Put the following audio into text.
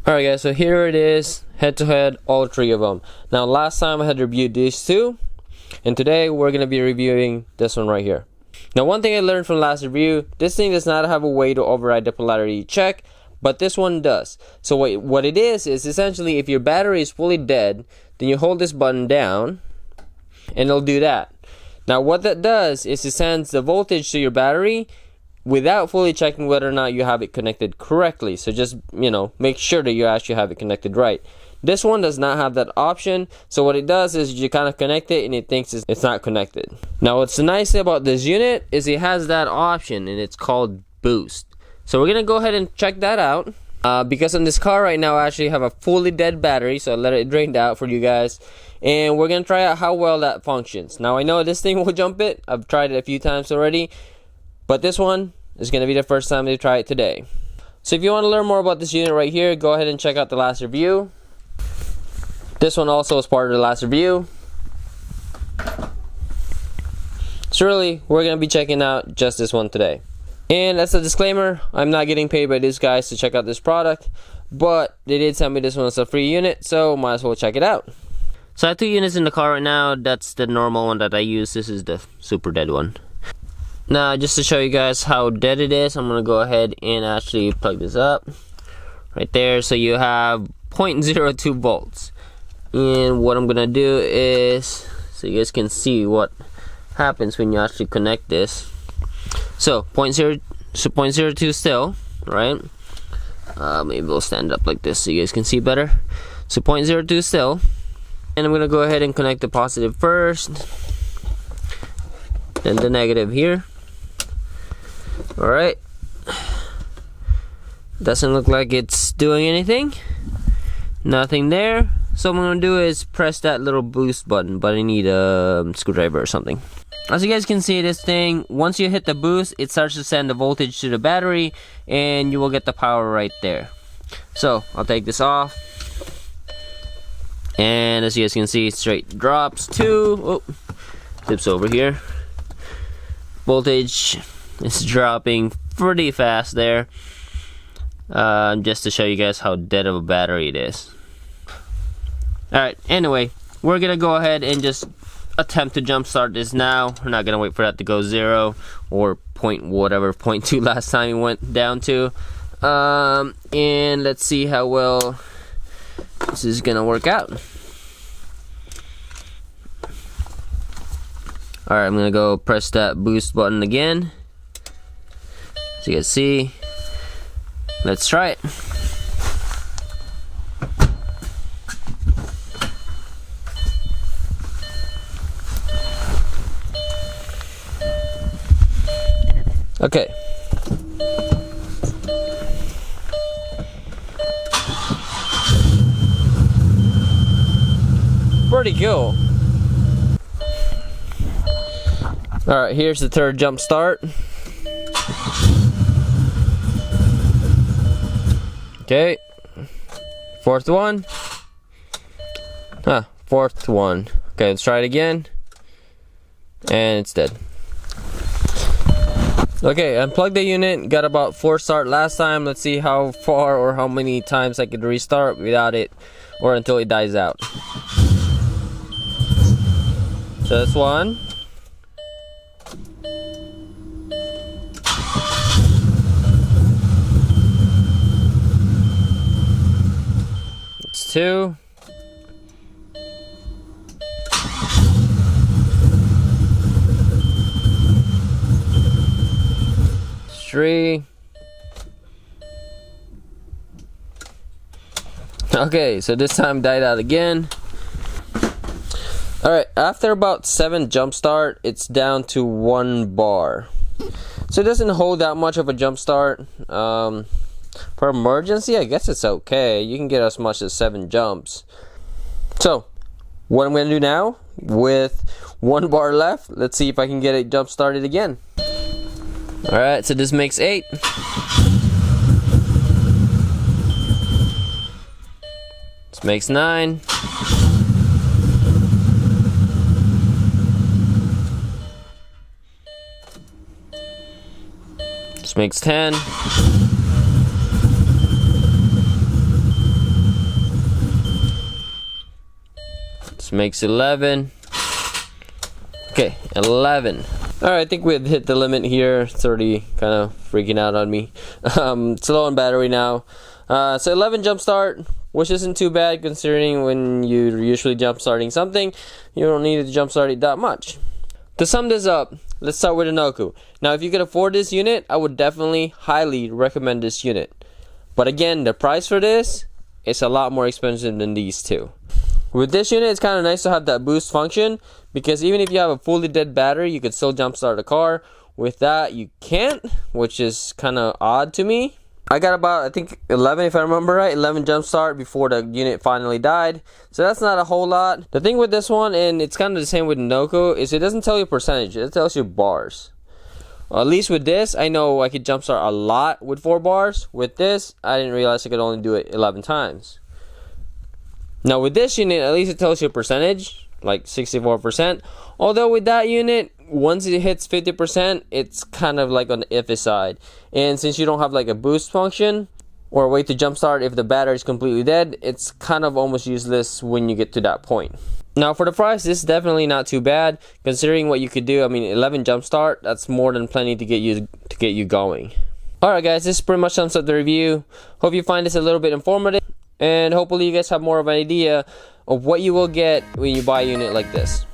Alright guys, so here it is, head to head, all three of them. Now last time I had reviewed these two, and today we're going to be reviewing this one right here. Now one thing I learned from last review, this thing does not have a way to override the polarity check, but this one does. So what it is essentially if your battery is fully dead, then you hold this button down, and it'll do that. Now what that does is it sends the voltage to your battery without fully checking whether or not you have it connected correctly. So just, make sure that you actually have it connected right. This one does not have that option, so what it does is you kind of connect it and it thinks it's not connected. Now what's nice about this unit is it has that option, and it's called boost. So we're gonna go ahead and check that out. Because on this car right now I actually have a fully dead battery, so I let it drain out for you guys, and we're gonna try out how well that functions. Now I know this thing will jump it, I've tried it a few times already, but this one is going to be the first time to try it today. So if you want to learn more about this unit right here, go ahead and check out the last review. This one also is part of the last review. So really, we're going to be checking out just this one today. And as a disclaimer, I'm not getting paid by these guys to check out this product, but they did send me this one as a free unit, so might as well check it out. So I have two units in the car right now. That's the normal one that I use. This is the super dead one. Now just to show you guys how dead it is, I'm gonna go ahead and actually plug this up right there. So you have 0.02 volts, and what I'm gonna do is so you guys can see what happens when you actually connect this. So 0.02 still, right? Maybe we'll stand up like this so you guys can see better. So 0.02 still, and I'm gonna go ahead and connect the positive first, then the negative here. Alright, doesn't look like it's doing anything, nothing there. So what I'm gonna do is press that little boost button, but I need a screwdriver or something. As you guys can see, this thing, once you hit the boost, it starts to send the voltage to the battery, and you will get the power right there. So I'll take this off, and as you guys can see, it straight drops to, flips over here. Voltage is dropping pretty fast there, just to show you guys how dead of a battery it is. Alright, anyway, we're gonna go ahead and just attempt to jumpstart this now. We're not gonna wait for that to go 0 or 0.2 last time it went down to, and let's see how well this is gonna work out. Alright, I'm gonna go press that boost button again. As you guys see, let's try it. Okay. Pretty cool. Alright, here's the third jump start. Okay. Fourth one. Fourth one. Okay, let's try it again. And it's dead. Okay, unplugged the unit. Got about 4 start last time. Let's see how far or how many times I could restart without it, or until it dies out. So that's one. It's 2. It's 3. Okay, so this time died out again. Alright, after about 7 jump start, it's down to 1 bar. So it doesn't hold that much of a jump start. For emergency, I guess it's okay. You can get as much as 7 jumps. So, what I'm going to do now, with 1 bar left, let's see if I can get it jump started again. Alright, so this makes 8. This makes 9. This makes 10. makes 11. Okay, 11. Alright, I think we hit the limit here. It's already kind of freaking out on me. It's low on battery now. So 11 jumpstart, which isn't too bad considering when you're usually jumpstarting something, you don't need to jumpstart it that much. To sum this up, let's start with Enoku. Now, if you can afford this unit, I would definitely highly recommend this unit. But again, the price for this is a lot more expensive than these two. With this unit, it's kind of nice to have that boost function, because even if you have a fully dead battery, you could still jumpstart a car. With that, you can't, which is kind of odd to me. I got about, I think, 11, if I remember right, 11 jumpstart before the unit finally died. So that's not a whole lot. The thing with this one, and it's kind of the same with Enoku, is it doesn't tell you percentage, it tells you bars. At least with this, I know I could jumpstart a lot with 4 bars. With this, I didn't realize I could only do it 11 times. Now with this unit, at least it tells you a percentage, like 64%. Although with that unit, once it hits 50%, it's kind of like on the iffy side. And since you don't have like a boost function or a way to jumpstart if the battery is completely dead, it's kind of almost useless when you get to that point. Now for the price, this is definitely not too bad considering what you could do. I mean, 11 jumpstart, that's more than plenty to get you going. Alright guys, this pretty much sums up the review. Hope you find this a little bit informative, and hopefully you guys have more of an idea of what you will get when you buy a unit like this.